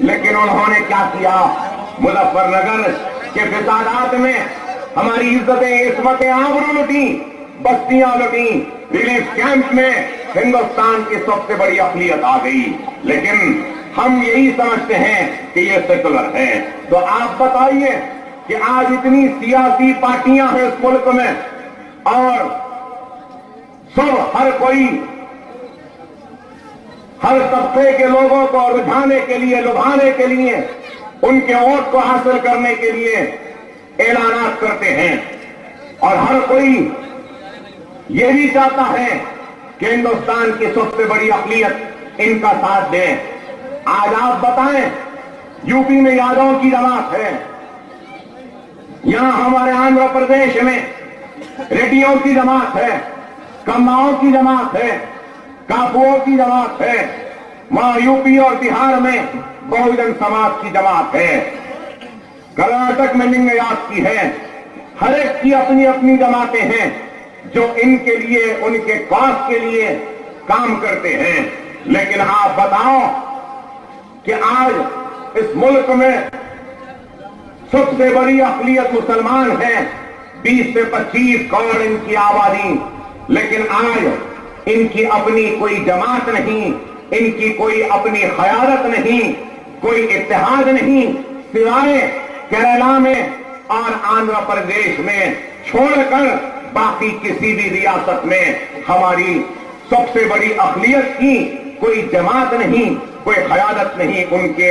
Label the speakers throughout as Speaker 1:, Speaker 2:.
Speaker 1: لیکن انہوں نے کیا کیا؟ مظفر نگر کے فسادات میں ہماری عزتیں عصمتیں آبرو لٹی، بستیاں لٹی، ریلیف کیمپ میں ہندوستان کی سب سے بڑی اقلیت آ گئی، لیکن ہم یہی سمجھتے ہیں کہ یہ سیکولر ہے۔ تو آپ بتائیے کہ آج اتنی سیاسی پارٹیاں ہیں اس ملک میں اور سب ہر کوئی ہر طبقے کے لوگوں کو رجھانے کے لیے، لبھانے کے لیے، ان کے ووٹ کو حاصل کرنے کے لیے اعلانات کرتے ہیں، اور ہر کوئی یہ بھی چاہتا ہے کہ ہندوستان کی سب سے بڑی اقلیت ان کا ساتھ دے۔ آج آپ بتائیں، یو پی میں یادوں کی جماعت ہے، یہاں ہمارے آندھرا پردیش میں ریڈیوں کی جماعت ہے، کماؤں کی جماعت ہے، کاپوؤں کی جماعت ہے، وہاں یو پی اور بہار میں بہوجن سماج کی جماعت ہے، کرناٹک میں لنگایات کی ہے، ہر ایک کی اپنی اپنی جماعتیں ہیں جو ان کے لیے، ان کے کاز کے لیے کام کرتے ہیں۔ لیکن آپ بتاؤ کہ آج اس ملک میں سب سے بڑی اقلیت مسلمان ہے، 20 سے 25 کروڑ ان کی آبادی، لیکن آج ان کی اپنی کوئی جماعت نہیں، ان کی کوئی اپنی قیادت نہیں، کوئی اتحاد نہیں، سوائے کیرلا میں اور آندھرا پردیش میں چھوڑ کر باقی کسی بھی ریاست میں ہماری سب سے بڑی اقلیت کی کوئی جماعت نہیں، کوئی قیادت نہیں، ان کے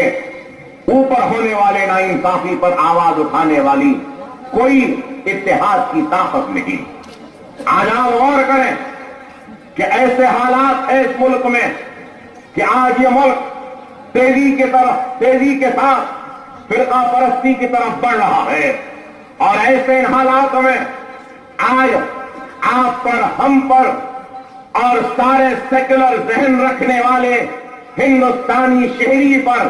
Speaker 1: اوپر ہونے والے ناانصافی پر آواز اٹھانے والی کوئی اتحاد کی طاقت نہیں۔ آج آپ غور کریں کہ ایسے حالات ہیں اس ملک میں کہ آج یہ ملک تیزی کے ساتھ فرقہ پرستی کی طرف بڑھ رہا ہے، اور ایسے حالات میں آج آپ پر، ہم پر اور سارے سیکولر ذہن رکھنے والے ہندوستانی شہری پر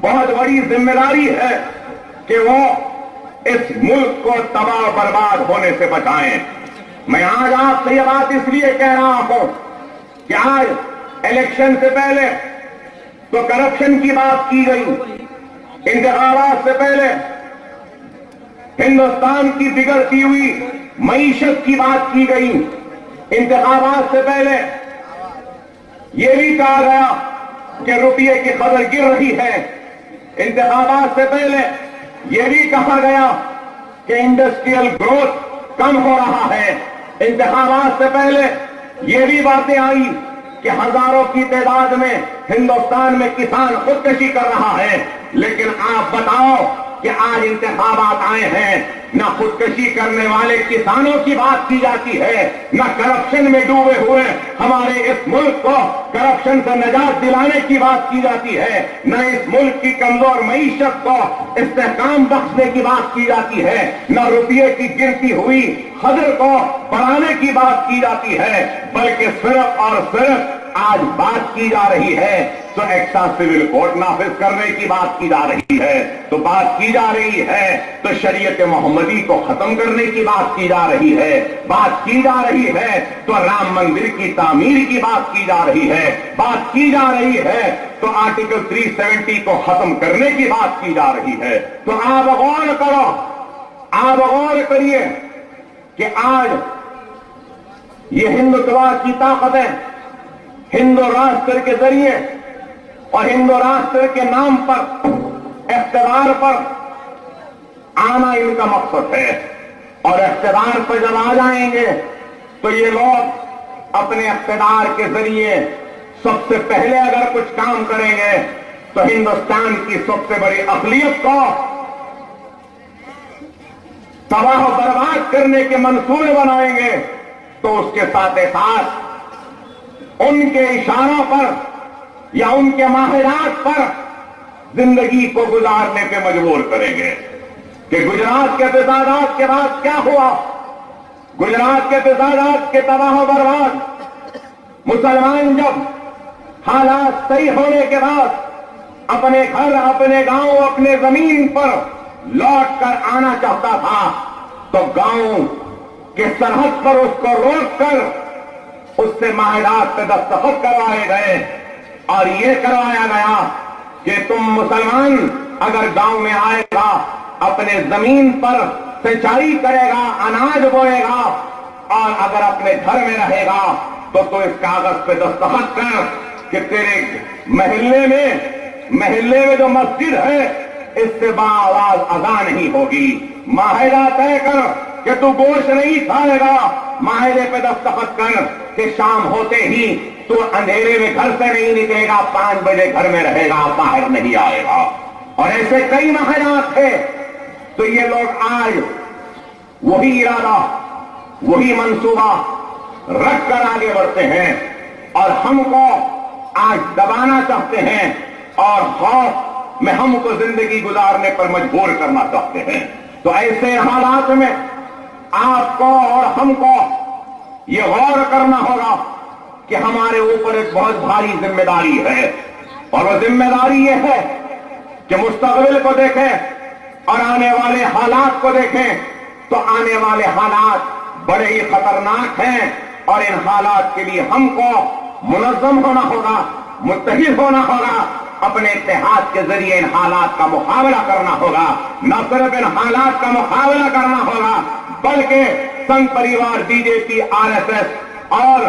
Speaker 1: بہت بڑی ذمہ داری ہے کہ وہ اس ملک کو تباہ برباد ہونے سے بچائیں۔ میں آج آپ سے یہ بات اس لیے کہہ رہا ہوں کہ آج الیکشن سے پہلے تو کرپشن کی بات کی گئی، انتخابات سے پہلے ہندوستان کی بگڑتی ہوئی معیشت کی بات کی گئی، انتخابات سے پہلے یہ بھی کہا گیا کہ روپیے کی قدر گر رہی ہے، انتخابات سے پہلے یہ بھی کہا گیا کہ انڈسٹریل گروتھ کم ہو رہا ہے، انتخابات سے پہلے یہ بھی باتیں آئی کہ ہزاروں کی تعداد میں ہندوستان میں کسان خودکشی کر رہا ہے، لیکن آپ بتاؤ کہ آج انتخابات آئے ہیں، نہ خودکشی کرنے والے کسانوں کی بات کی جاتی ہے، نہ کرپشن میں ڈوبے ہوئے ہمارے اس ملک کو کرپشن سے نجات دلانے کی بات کی جاتی ہے، نہ اس ملک کی کمزور معیشت کو استحکام بخشنے کی بات کی جاتی ہے، نہ روپیے کی گرتی ہوئی قدر کو بڑھانے کی بات کی جاتی ہے، بلکہ صرف اور صرف آج بات کی جا رہی ہے تو ایکسا سول کوڈ نافذ کرنے کی بات کی جا رہی ہے، تو بات کی جا رہی ہے تو شریعت محمدی کو ختم کرنے کی بات کی جا رہی ہے، بات کی جا رہی ہے تو رام مندر کی تعمیر کی بات کی جا رہی ہے، بات کی جا رہی ہے تو آرٹیکل 370 کو ختم کرنے کی بات کی جا رہی ہے۔ تو آپ غور کرو، آپ غور کریے کہ آج یہ ہندوتوا کی طاقتیں ہندو راشٹر کے ذریعے اور ہندو راشٹر کے نام پر اقتدار پر آنا ان کا مقصد ہے، اور اقتدار پر جب آ جائیں گے تو یہ لوگ اپنے اقتدار کے ذریعے سب سے پہلے اگر کچھ کام کریں گے تو ہندوستان کی سب سے بڑی اقلیت کو تباہ و برباد کرنے کے منصوبے بنائیں گے، تو اس کے ساتھ ساتھ ان کے اشاروں پر یا ان کے ماہرات پر زندگی کو گزارنے پہ مجبور کریں گے۔ کہ گجرات کے فسادات کے بعد کیا ہوا؟ گجرات کے فسادات کے تباہ و برباد، مسلمان جب حالات صحیح ہونے کے بعد اپنے گھر، اپنے گاؤں، اپنے زمین پر لوٹ کر آنا چاہتا تھا تو گاؤں کے سرحد پر اس کو روک کر اس سے معاہدات پہ دستخط کروائے گئے، اور یہ کروایا گیا کہ تم مسلمان اگر گاؤں میں آئے گا، اپنے زمین پر سینچائی کرے گا، اناج بوئے گا، اور اگر اپنے گھر میں رہے گا تو اس کاغذ پہ دستخط کر کہ تیرے محلے میں جو مسجد ہے اس سے باآواز اذان نہیں ہوگی۔ معاہدہ طے کر کہ تو گوشت نہیں کھائے گا، معاہدے پہ دستخط کر کہ شام ہوتے ہی تو اندھیرے میں گھر سے نہیں نکلے گا، 5 بجے گھر میں رہے گا، باہر نہیں آئے گا۔ اور ایسے کئی معاہدات تھے۔ تو یہ لوگ آج وہی ارادہ، وہی منصوبہ رکھ کر آگے بڑھتے ہیں اور ہم کو آج دبانا چاہتے ہیں اور خوف میں ہم کو زندگی گزارنے پر مجبور کرنا چاہتے ہیں۔ تو ایسے حالات میں آپ کو اور ہم کو یہ غور کرنا ہوگا کہ ہمارے اوپر ایک بہت بھاری ذمہ داری ہے، اور وہ ذمہ داری یہ ہے کہ مستقبل کو دیکھیں اور آنے والے حالات کو دیکھیں۔ تو آنے والے حالات بڑے ہی خطرناک ہیں، اور ان حالات کے لیے ہم کو منظم ہونا ہوگا، متحد ہونا ہوگا، اپنے اتحاد کے ذریعے ان حالات کا مقابلہ کرنا ہوگا۔ نہ صرف ان حالات کا مقابلہ کرنا ہوگا بلکہ سنگھ پریوار، بی جے پی، RSS اور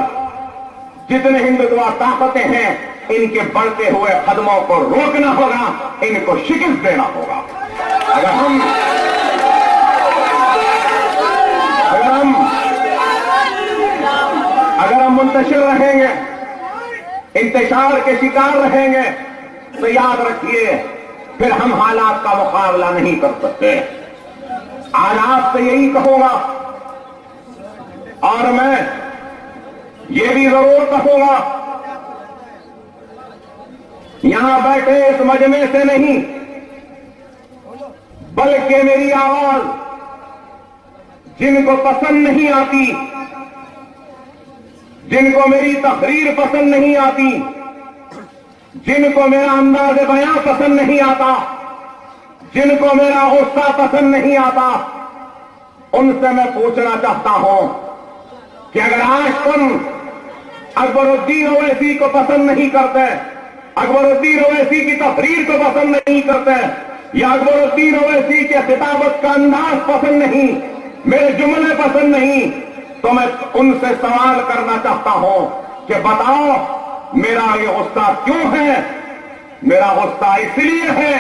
Speaker 1: جتنے ہندوتوا طاقتیں ہیں ان کے بڑھتے ہوئے قدموں کو روکنا ہوگا، ان کو شکست دینا ہوگا۔ اگر ہم منتشر رہیں گے، انتشار کے شکار رہیں گے، تو یاد رکھیے پھر ہم حالات کا مقابلہ نہیں کر سکتے۔ آج آپ سے یہی کہوں گا، اور میں یہ بھی ضرور کہوں گا، یہاں بیٹھے اس مجمع سے نہیں بلکہ میری آواز جن کو پسند نہیں آتی، جن کو میری تقریر پسند نہیں آتی، جن کو میرا انداز بیان پسند نہیں آتا، جن کو میرا غصہ پسند نہیں آتا، ان سے میں پوچھنا چاہتا ہوں کہ اگر آج تم اکبر الدین اویسی کو پسند نہیں کرتے، اکبر الدین اویسی کی تقریر کو پسند نہیں کرتے، یا اکبر الدین اویسی کے خطابت کا انداز پسند نہیں، میرے جملے پسند نہیں، تو میں ان سے سوال کرنا چاہتا ہوں کہ بتاؤ میرا یہ غصہ کیوں ہے؟ میرا غصہ اس لیے ہے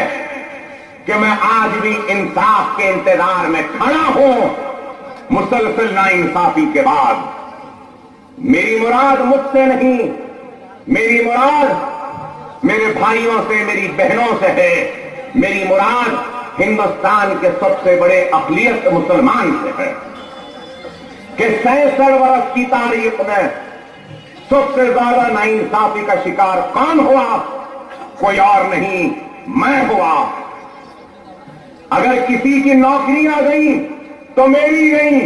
Speaker 1: کہ میں آج بھی انصاف کے انتظار میں کھڑا ہوں، مسلسل ناانصافی کے بعد۔ میری مراد مجھ سے نہیں، میری مراد میرے بھائیوں سے، میری بہنوں سے ہے، میری مراد ہندوستان کے سب سے بڑے اقلیت مسلمان سے ہے کہ 66 برس کی تاریخ میں سب سے زیادہ ناانصافی کا شکار کون ہوا؟ کوئی اور نہیں، میں ہوا۔ اگر کسی کی نوکریاں گئی تو میری گئی،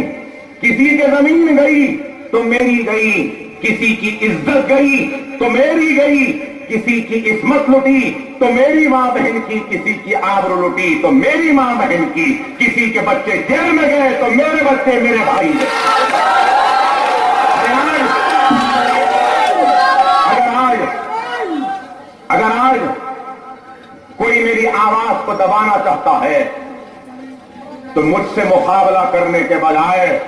Speaker 1: کسی کی زمین گئی تو میری گئی، کسی کی عزت گئی تو میری گئی، کسی کی عصمت لٹی تو میری ماں بہن کی، کسی کی آبرو لٹی تو میری ماں بہن کی، کسی کے بچے جیل میں گئے تو میرے بچے میرے بھائی گئے۔ اگر آج کوئی میری آواز کو دبانا چاہتا ہے تو مجھ سے مقابلہ کرنے کے بجائے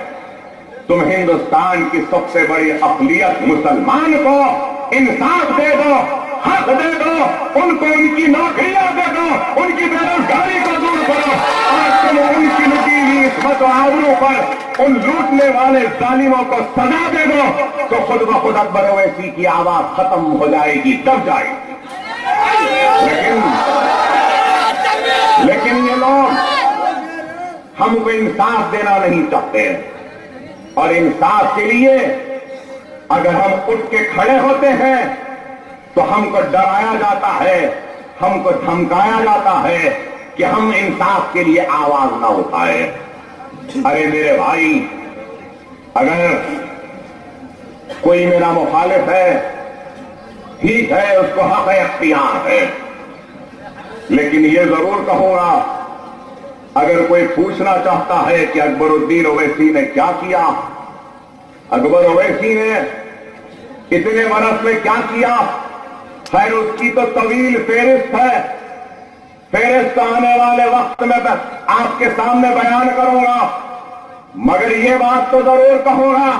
Speaker 1: تم ہندوستان کی سب سے بڑی اقلیت مسلمان کو انصاف دے دو، حق دے دو، ان کو ان کی نوکریاں دے دو، ان کی بے روزگاری کو دور کرو، اور تم ان کی لٹی ہوئی عصمت و آبرو پر ان لوٹنے والے ظالموں کو سزا دے دو، تو خود بخود اکبر اویسی کی آواز ختم ہو جائے گی، دب جائے گی۔ لیکن یہ لوگ ہم کو انصاف دینا نہیں چاہتے، اور انصاف کے لیے اگر ہم اٹھ کے کھڑے ہوتے ہیں تو ہم کو ڈرایا جاتا ہے، ہم کو دھمکایا جاتا ہے کہ ہم انصاف کے لیے آواز نہ اٹھائے۔ ارے میرے بھائی، اگر کوئی میرا مخالف ہے ٹھیک ہے، اس کو حق اختیار ہے، لیکن یہ ضرور کہوں گا اگر کوئی پوچھنا چاہتا ہے کہ اکبر الدین اویسی نے کیا کیا، اکبر اویسی نے اتنے برس میں کیا کیا، خیر اس کی تو طویل فہرست ہے، فہرست آنے والے وقت میں آپ کے سامنے بیان کروں گا، مگر یہ بات تو ضرور کہوں گا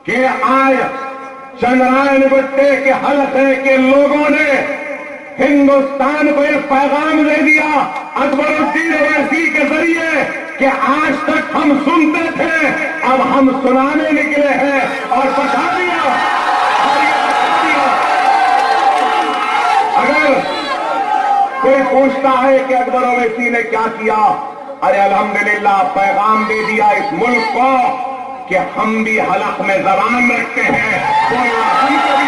Speaker 1: کہ آج چندرائن گٹے کے حلقے کے لوگوں نے ہندوستان کو ایک پیغام دے دیا اکبر الدین اویسی کے ذریعے کہ آج تک ہم سنتے تھے، اب ہم سنانے نکلے ہیں، اور بتا دیا۔ اگر کوئی پوچھتا ہے کہ اکبر اویسی نے کیا کیا، ارے الحمدللہ پیغام دے دیا اس ملک کو کہ ہم بھی حلق میں زبان رکھتے ہیں، ہم کو بھی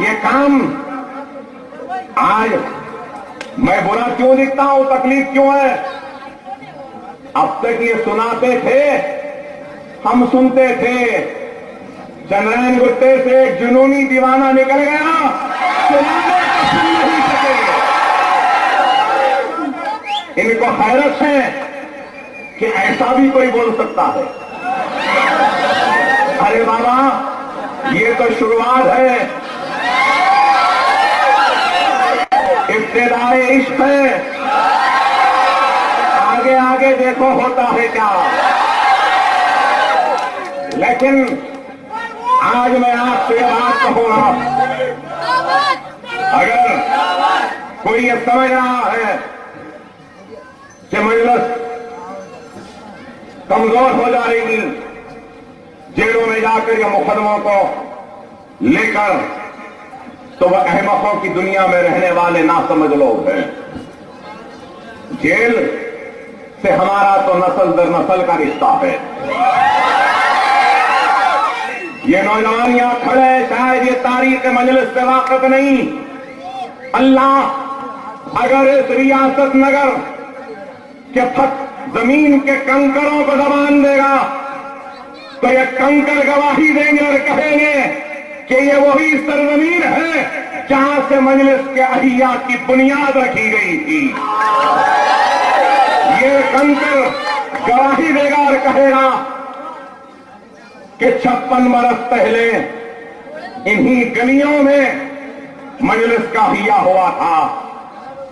Speaker 1: یہ کام۔ آج میں برا کیوں دکھتا ہوں، تکلیف کیوں ہے؟ اب تک یہ سناتے تھے، ہم سنتے تھے، چندرائن گٹے سے ایک جنونی دیوانہ نکل گیا، سنانے کو سن نہیں سکے۔ ان کو حیرت ہے کہ ایسا بھی کوئی بول سکتا ہے۔ ارے بابا یہ تو شروعات ہے، ابتدائے عشق ہے، آگے آگے دیکھو ہوتا ہے کیا۔ لیکن آج میں آپ سے یہ بات کہوں گا، اگر کوئی یہ سمجھ رہا ہے کہ مجلس کمزور ہو جائے گی، جیلوں میں جا کر یہ مقدموں کو لے کر، تو وہ احمقوں کی دنیا میں رہنے والے ناسمجھ لوگ ہیں۔ جیل سے ہمارا تو نسل در نسل کا رشتہ ہے۔ یہ نوجوان یہاں کھڑے ہیں، شاید یہ تاریخ مجلس سے واقف نہیں۔ اللہ اگر اس ریاست نگر کے زمین کے کنکروں کو زبان دے گا تو یہ کنکر گواہی دیں گے اور کہیں گے کہ یہ وہی سرزمین ہے جہاں سے مجلس کے احیا کی بنیاد رکھی گئی تھی۔ یہ کنکر گواہی دے گا اور کہے گا کہ 56 برس پہلے انہی گلیوں میں مجلس کا احیا ہوا تھا،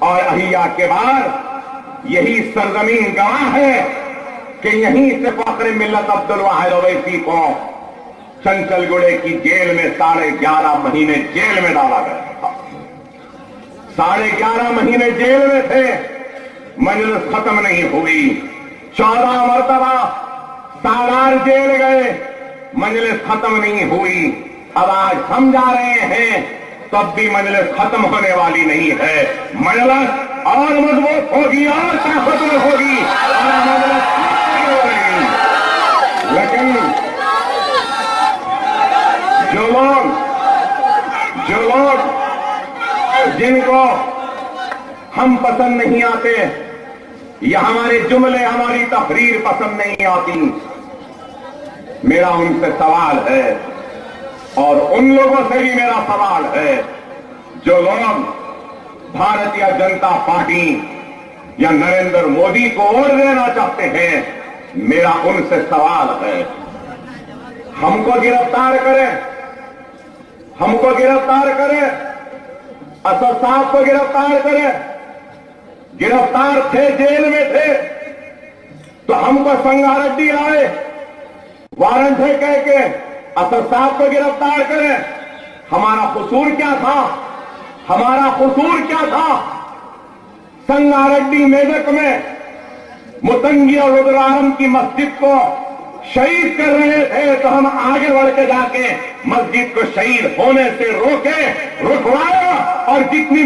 Speaker 1: اور احیا کے بعد یہی سرزمین گواہ ہے کہ یہیں سے فخر ملت عبدالواحد اویسی کو چنچل گڑے کی جیل میں 11.5 مہینے جیل میں ڈالا گیا تھا۔ 11.5 مہینے جیل میں تھے، مجلس ختم نہیں ہوئی۔ 14 مرتبہ سالار جیل گئے، مجلس ختم نہیں ہوئی۔ اب آج ہم جا رہے ہیں تب بھی مجلس ختم ہونے والی نہیں ہے۔ مجلس اور مضبوط ہوگی اور طاقتور ہوگی، اور مجلس ختم ہو رہی۔ لیکن جو لوگ جن کو ہم پسند نہیں آتے یا ہمارے جملے ہماری تقریر پسند نہیں آتی، میرا ان سے سوال ہے، اور ان لوگوں سے بھی میرا سوال ہے جو لوگ بھارتیہ جنتا پارٹی یا نریندر مودی کو ووٹ دینا چاہتے ہیں، میرا ان سے سوال ہے، ہم کو گرفتار کرے، ہم کو گرفتار کرے، اسد صاحب کو گرفتار کرے، گرفتار تھے، جیل میں تھے، تو ہم کو سنگاریڈی لائے، وارنٹ ہے کہہ کے اسد صاحب کو گرفتار کرے۔ ہمارا قصور کیا تھا؟ ہمارا قصور کیا تھا؟ سنگاریڈی میدک میں متنگی اور رودرارم کی مسجد کو شہید کر رہے تھے، تو ہم آگے بڑھ کے جا کے مسجد کو شہید ہونے سے رکوایا، اور جتنی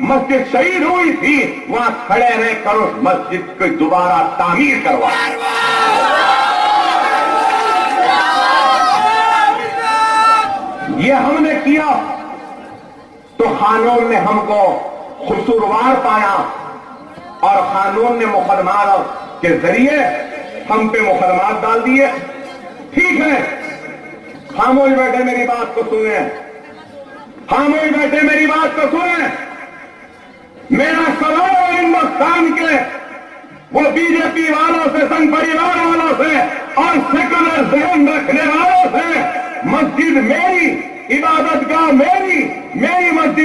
Speaker 1: مسجد شہید ہوئی تھی وہاں کھڑے رہ کر اس مسجد کو دوبارہ تعمیر کروایا۔ یہ ہم نے کیا تو قانون نے ہم کو قصوروار پایا، اور قانون نے مقدمات کے ذریعے ہم پہ مقدمات ڈال دیے۔ ٹھیک ہے، خاموش بیٹھے میری بات کو سنیں، خاموش بیٹھے میری بات کو سنیں۔ میرا سوال ہندوستان کے وہ بی جے پی والوں سے، سنگ پریوار والوں سے اور سیکولر ذہن رکھنے والوں سے، مسجد میری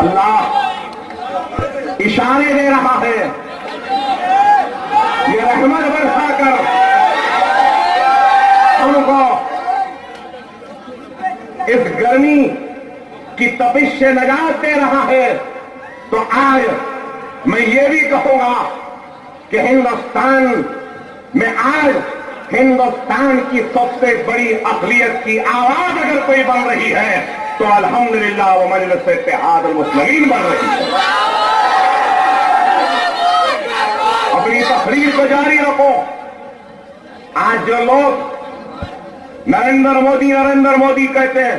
Speaker 1: اللہ اشارے دے رہا ہے، یہ رحمت برسا کر ان کو اس گرمی کی تپش سے نجات دے رہا ہے۔ تو آج میں یہ بھی کہوں گا کہ ہندوستان میں آج ہندوستان کی سب سے بڑی اقلیت کی آواز اگر کوئی بن رہی ہے تو الحمدللہ وہ مجلس اتحاد المسلمین بن رہی ہے۔ اپنی تقریر کو جاری رکھو۔ آج جو لوگ نریندر مودی کہتے ہیں،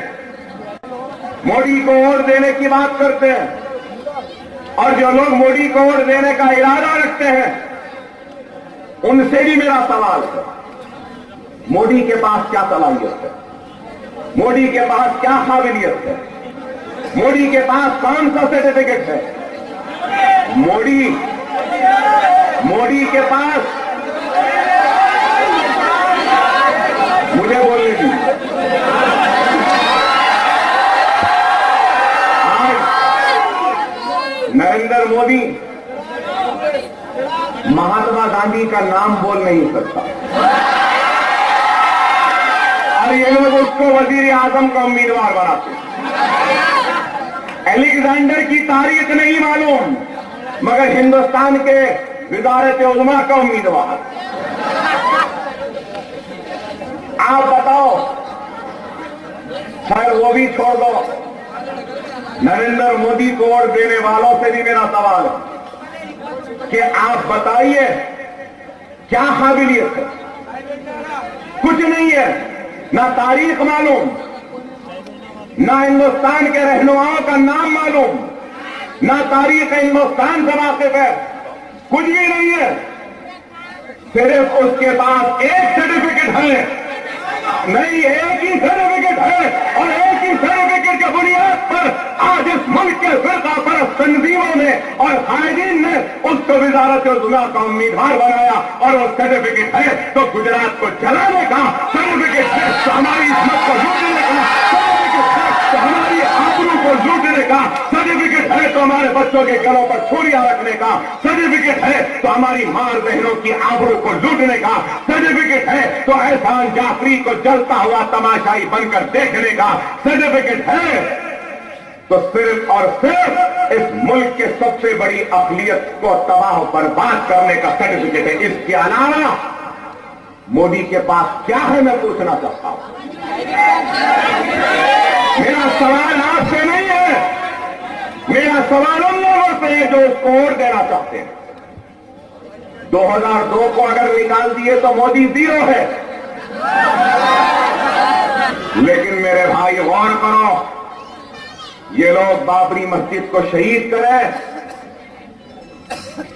Speaker 1: مودی کو ووٹ دینے کی بات کرتے ہیں، اور جو لوگ مودی کو ووٹ دینے کا ارادہ رکھتے ہیں ان سے بھی میرا سوال ہے، مودی کے پاس کیا صلاحیت ہے؟ مودی کے پاس کیا قابلیت ہے؟ مودی کے پاس کون سا سرٹیفکیٹ ہے؟ مودی کے پاس مجھے بولنے دی آج نریندر مودی مہاتما گاندھی کا نام بول نہیں سکتا، اور یہ لوگ اس کو وزیر اعظم کا امیدوار بناتے ہیں۔ الیگزینڈر کی تاریخ نہیں معلوم مگر ہندوستان کے وزارت عظمیٰ کا امیدوار۔ آپ بتاؤ، خیر وہ بھی چھوڑ دو، نریندر مودی کو ووٹ دینے والوں سے بھی میرا سوال ہے کہ آپ بتائیے کیا قابلیت ہے؟ کچھ نہیں ہے، نہ تاریخ معلوم، نہ ہندوستان کے رہنماؤں کا نام معلوم، نہ تاریخ ہندوستان سے واقف ہے، کچھ بھی نہیں ہے، صرف اس کے پاس ایک سرٹیفکیٹ ہے، نہیں ایک ہی سرٹیفکیٹ ہے، اور ایک ہی سرٹیفکیٹ کے بنیاد پر آج اس ملک کے فرقہ پرست تنظیموں نے اور قائدین نے اس کو وزارت عظمیٰ کا امیدوار بنایا، اور وہ سرٹیفکیٹ ہے تو گجرات کو جلانے کا، سرٹیفکیٹ ہے تو ہماری عصمت کو لوٹنے کا، سرٹیفکیٹ ہے تو ہماری آبرو کو لوٹنے کا، سرٹیفکیٹ ہے تو ہمارے بچوں کے گلوں پر چھریاں رکھنے کا، سرٹیفکیٹ ہے تو ہماری ماں بہنوں کی آبرو کو لوٹنے کا، سرٹیفکیٹ ہے تو احسان جعفری کو جلتا ہوا تماشائی بن کر دیکھنے کا، سرٹیفکیٹ ہے تو صرف اور صرف اس ملک کے سب سے بڑی اقلیت کو تباہ و برباد کرنے کا سرٹیفکیٹ ہے۔ اس کے علاوہ مودی کے پاس کیا ہے میں پوچھنا چاہتا ہوں۔ میرا سوال آپ سے نہیں ہے، میرا سوال ان لوگوں سے ہے جو اس کو ووٹ دینا چاہتے ہیں۔ 2002 کو اگر نکال دیے تو مودی زیرو ہے، لیکن میرے بھائی غور کرو، یہ لوگ بابری مسجد کو شہید کرے،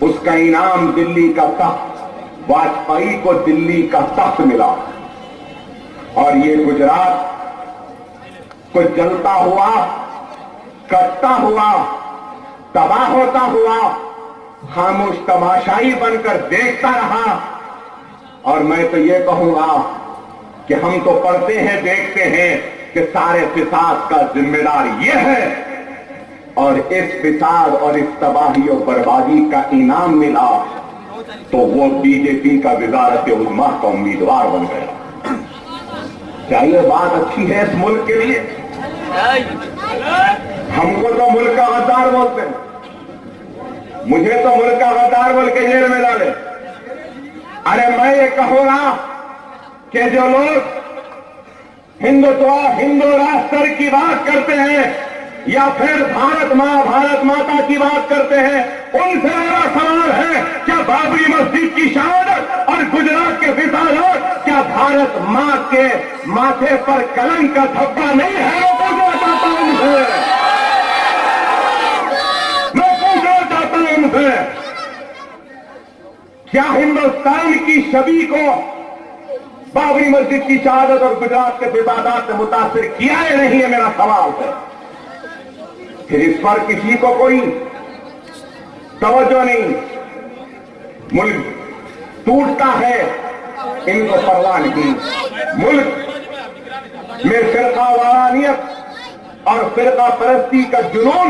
Speaker 1: اس کا انعام دلی کا تخت، واجپئی کو دلی کا تخت ملا، اور یہ گجرات کو جلتا ہوا، کٹتا ہوا، تباہ ہوتا ہوا خاموش تماشائی بن کر دیکھتا رہا۔ اور میں تو یہ کہوں گا کہ ہم تو پڑھتے ہیں، دیکھتے ہیں کہ سارے فساد کا ذمہ دار یہ ہے، اور اس فساد اور اس تباہی و بربادی کا انعام ملا تو وہ بی جے پی کا وزارت عظمیٰ کا امیدوار بن گیا۔ کیا یہ بات اچھی ہے اس ملک کے لیے؟ ہم کو تو ملک کا غدار بولتے ہیں، مجھے تو ملک کا غدار بول کے جیل میں ڈالے۔ ارے میں یہ کہوں گا کہ جو لوگ ہندو راشٹر کی بات کرتے ہیں یا پھر بھارت ماتا کی بات کرتے ہیں، ان سے میرا سوال ہے کیا بابری مسجد کی شہادت اور گجرات کے فسادات کیا بھارت ماں کے ماتھے پر کلنک کا دھبا نہیں ہے؟ میں پوچھنا چاہتا ہوں ان سے، کیا ہندوستان کی شبیہ کو بابری مسجد کی شہادت اور گجرات کے فسادات سے متاثر کیا ہے نہیں ہے؟ میرا سوال ہے۔ پھر اس پر کسی کو کوئی توجہ نہیں، ملک ٹوٹتا ہے ان کو پرواہ نہیں، ملک میں فرقہ وارانیت اور فرقہ پرستی کا جنون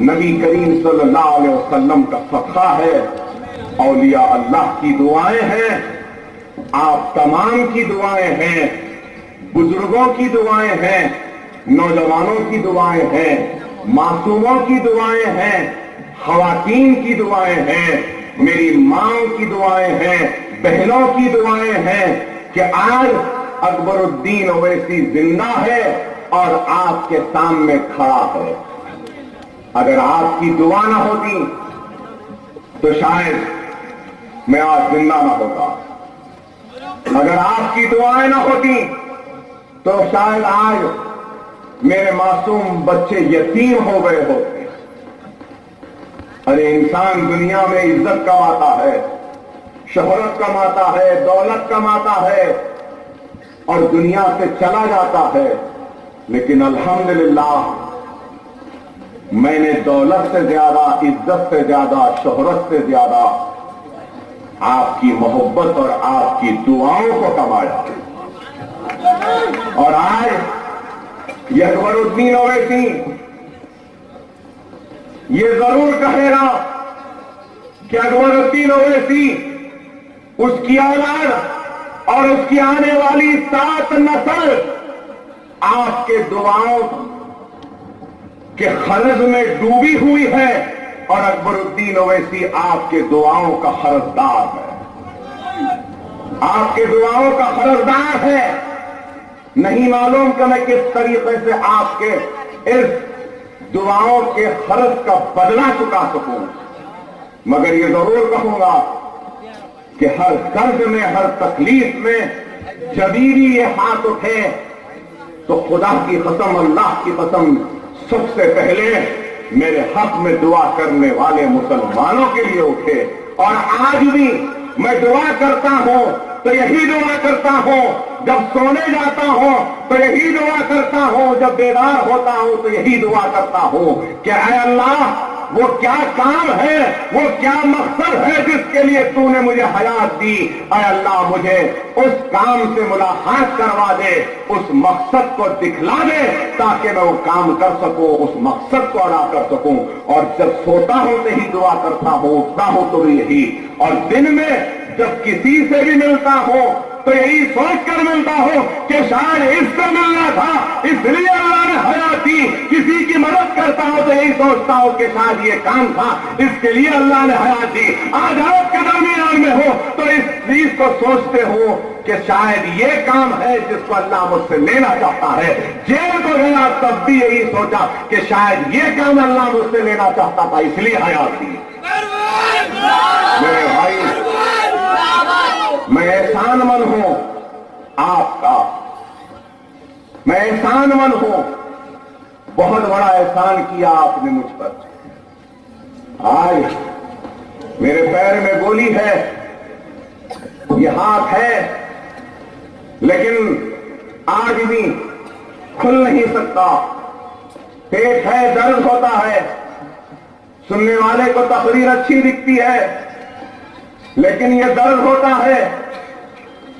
Speaker 1: نبی کریم صلی اللہ علیہ وسلم کا صدقہ ہے، اولیاء اللہ کی دعائیں ہیں، آپ تمام کی دعائیں ہیں، بزرگوں کی دعائیں ہیں، نوجوانوں کی دعائیں ہیں، معصوموں کی دعائیں ہیں، خواتین کی دعائیں ہیں، میری ماں کی دعائیں ہیں، بہنوں کی دعائیں ہیں کہ آج اکبر الدین اویسی زندہ ہے اور آپ کے سامنے کھڑا ہے۔ اگر آپ کی دعا نہ ہوتی تو شاید میں آج زندہ نہ ہوتا، اگر آپ کی دعائیں نہ ہوتی تو شاید آج میرے معصوم بچے یتیم ہو گئے ہوتے۔ ارے انسان دنیا میں عزت کماتا ہے، شہرت کماتا ہے، دولت کماتا ہے اور دنیا سے چلا جاتا ہے، لیکن الحمدللہ میں نے دولت سے زیادہ، عزت سے زیادہ، شہرت سے زیادہ آپ کی محبت اور آپ کی دعاؤں کو کمایا۔ اور آج یہ اکبر الدین اویسی یہ ضرور کہے گا کہ اکبر الدین اویسی، اس کی اولاد اور اس کی آنے والی 7 نسل آپ کے دعاؤں کے قرض میں ڈوبی ہوئی ہے، اور اکبر الدین اویسی آپ کے دعاؤں کا قرضدار ہے، آپ کے دعاؤں کا قرضدار ہے۔ نہیں معلوم کہ میں کس طریقے سے آپ کے اس دعاؤں کے قرض کا بدلہ چکا سکوں، مگر یہ ضرور کہوں گا کہ ہر درد میں، ہر تکلیف میں جبھی بھی یہ ہاتھ اٹھے تو خدا کی قسم، اللہ کی قسم، سب سے پہلے میرے حق میں دعا کرنے والے مسلمانوں کے لیے اٹھے۔ اور آج بھی میں دعا کرتا ہوں تو یہی دعا کرتا ہوں، جب سونے جاتا ہوں تو یہی دعا کرتا ہوں، جب بیدار ہوتا ہوں تو یہی دعا کرتا ہوں کہ اے اللہ، وہ کیا کام ہے، وہ کیا مقصد ہے جس کے لیے تو نے مجھے حیات دی، اے اللہ مجھے اس کام سے ملاقات کروا دے، اس مقصد کو دکھلا دے تاکہ میں وہ کام کر سکوں، اس مقصد کو ادا کر سکوں۔ اور جب سوتا ہوں تو ہی دعا کرتا ہوں، اٹھتا ہوں تو بھی یہی، اور دن میں جب کسی سے بھی ملتا ہوں تو یہی سوچ کر ملتا ہوں کہ شاید اس سے ملنا تھا، اس لیے اللہ نے حیات دی۔ کسی کی مدد کرتا ہوں تو یہی سوچتا ہوں کہ شاید یہ کام تھا، اس کے لیے اللہ نے حیات دی۔ آج آپ کے درمیان میں ہو تو اس چیز کو سوچتے ہو کہ شاید یہ کام ہے جس کو اللہ مجھ سے لینا چاہتا ہے۔ جیل کو گیا تب بھی یہی سوچا کہ شاید یہ کام اللہ مجھ سے لینا چاہتا تھا، اس لیے حیات دی۔ میرے بھائی، میں احسان مند ہوں آپ کا، میں احسان مند ہوں، بہت بڑا احسان کیا آپ نے مجھ پر۔ آج میرے پیر میں گولی ہے، یہ ہاتھ ہے، لیکن آج بھی کھل نہیں سکتا، پیٹ ہے، درد ہوتا ہے، سننے والے کو تقریر اچھی دکھتی ہے لیکن یہ درد ہوتا ہے،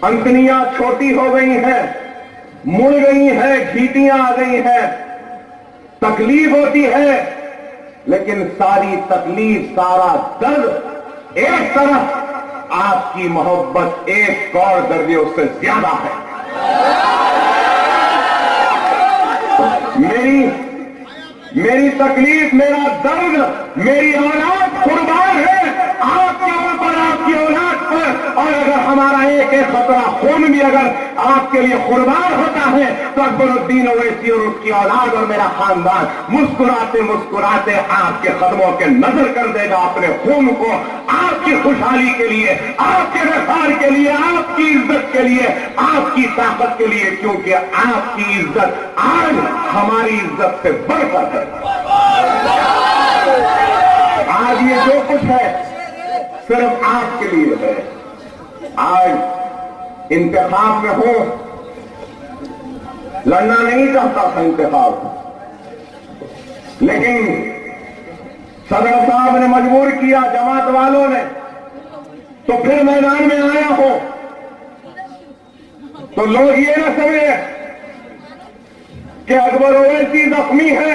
Speaker 1: انتڑیاں چھوٹی ہو گئی ہیں، مڑ گئی ہیں، گھیٹیاں آ گئی ہیں، تکلیف ہوتی ہے، لیکن ساری تکلیف، سارا درد ایک طرف، آپ کی محبت ایک اور درجے اس سے زیادہ ہے۔ میری تکلیف، میرا درد، میری اولاد قربان ہے آپ کے اوپر، آپ کی اولاد پر، اور اگر ہمارا ایک ایک خطرہ خون بھی اگر آپ کے لیے قربان ہوتا ہے تو اکبر الدین اویسی اور اس کی اولاد اور میرا خاندان مسکراتے مسکراتے آپ کے قدموں کے نظر کر دے گا اپنے خون کو، آپ کی خوشحالی کے لیے، آپ کے وقار کے لیے، آپ کی عزت کے لیے، آپ کی طاقت کے لیے، کیونکہ آپ کی عزت آج ہماری عزت سے بڑھ کر ہے۔ آج یہ جو کچھ ہے صرف آپ کے لیے ہے۔ آج انتخاب میں ہوں، لڑنا نہیں چاہتا تھا انتخاب، لیکن صدر صاحب نے مجبور کیا، جماعت والوں نے، تو پھر میدان میں آیا ہوں تو لوگ یہ نہ سمجھے کہ اکبر اویسی زخمی ہے،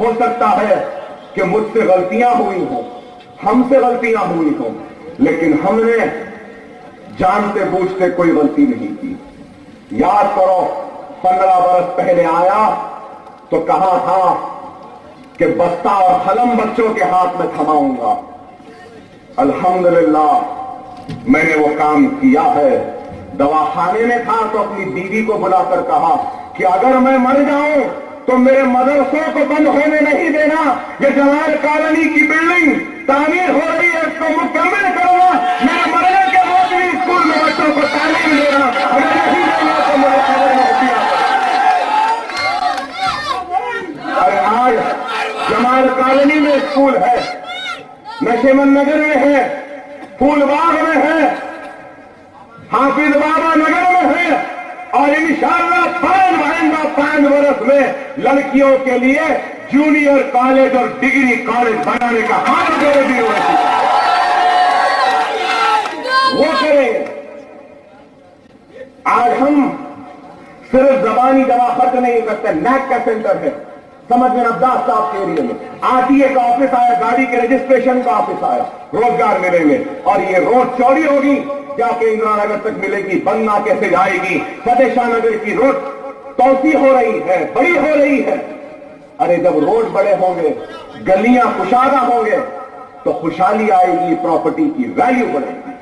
Speaker 1: ہو سکتا ہے کہ مجھ سے غلطیاں ہوئی ہوں، ہم سے غلطیاں ہوئی ہوں، لیکن ہم نے جانتے بوجھتے کوئی غلطی نہیں کی۔ یاد کرو 15 برس پہلے آیا تو کہا تھا کہ بستہ اور قلم بچوں کے ہاتھ میں تھماؤں گا۔ الحمدللہ میں نے وہ کام کیا ہے۔ دواخانے میں تھا تو اپنی بیوی کو بلا کر کہا کہ اگر میں مر جاؤں تو میرے مدرسوں کو بند ہونے نہیں دینا، یہ جمال کالونی کی بلڈنگ تعمیر ہو رہی ہے، اس کو مکمل کرو گا، میرے مرنے کے بعد بھی اسکول میں بچوں کو تعلیم دینا، اگر نہیں دینا تو میرے قبر میں اٹھیا۔ ارے آج جمال کالونی میں اسکول ہے، نشیمن نگر میں ہے، پھول باغ میں ہے، حافظ بابا نگر میں ہے، اور انشاءاللہ 5 برس میں لڑکیوں کے لیے جونیئر کالج اور ڈگری کالج بنانے کا کام کرے گی وہ کریں گے۔ آج ہم صرف زبانی جمع خرچ نہیں کرتے، نیک کا سینٹر ہے سمجھ میں عباس صاحب کے ایریے میں، آرٹی اے کا آفس آیا، گاڑی کے رجسٹریشن کا آفس آیا، روزگار ملے گے، اور یہ روڈ چوڑی ہوگی جا کے اندرا نگر تک ملے گی، بننا کیسے جائے گی، فتح شاہ نگر کی روڈ توسیع ہو رہی ہے، بڑی ہو رہی ہے۔ ارے جب روڈ بڑے ہوں گے، گلیاں کشادہ ہوں گے تو خوشحالی آئے گی، پراپرٹی کی ویلیو بڑھے گی۔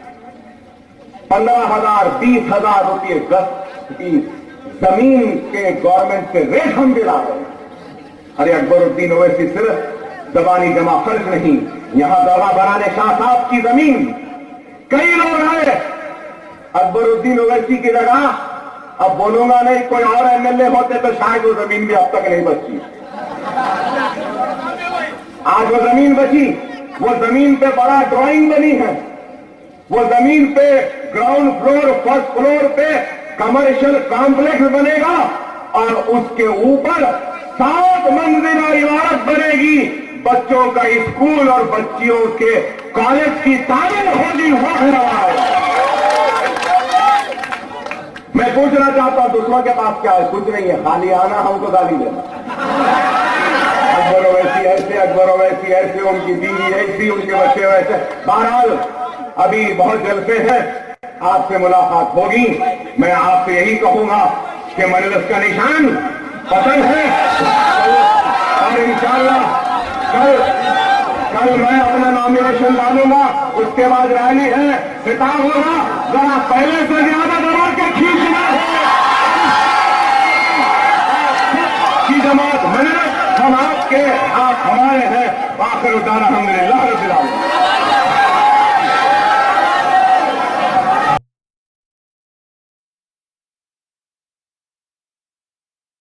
Speaker 1: 15,000 20,000 روپئے گز کی زمین کے گورنمنٹ سے ریٹ ہم دلا رہے ہیں۔ ارے اکبر الدین اویسی صرف زبانی جمع خرچ نہیں، یہاں دوا بنانے شاہ صاحب کی زمین کئی لوگ آئے، اکبر الدین اویسی کی جگہ اب بولوں گا نہیں، کوئی اور ایم ایل اے ہوتے تو شاید وہ زمین بھی اب تک نہیں بچی۔ آج وہ زمین بچی، وہ زمین پہ بڑا ڈرائنگ بنی ہے، وہ زمین پہ گراؤنڈ فلور فرسٹ فلور پہ کمرشل کمپلیکس بنے گا، اور اس کے اوپر 7 منزلہ عمارت بنے گی، بچوں کا اسکول اور بچیوں کے کالج کی تعلیم ہوگی، ہو رہا ہے۔ میں پوچھنا چاہتا ہوں دوسروں کے پاس کیا ہے؟ کچھ نہیں ہے، خالی آنا، ہم کو گالی دینا۔ اکبر اویسی ایسے، اکبر اویسی ایسے، ان کی بیوی ایسی، ان کے بچے ویسے۔ بہرحال ابھی بہت جلسے ہیں، آپ سے ملاقات ہوگی۔ میں آپ سے یہی کہوں گا کہ مجلس کا نشان پسند ہے، اور انشاءاللہ کل میں اپنا نامینیشن ڈالوں گا، اس کے بعد ریلی ہے، خطاب ہوگا، ذرا پہلے سے زیادہ دبا کے کھینچنا ہے کی جماعت مجلس، ہم آپ کے، آپ ہمارے ہیں۔ آخر دعوانا الحمدللہ رب العالمین۔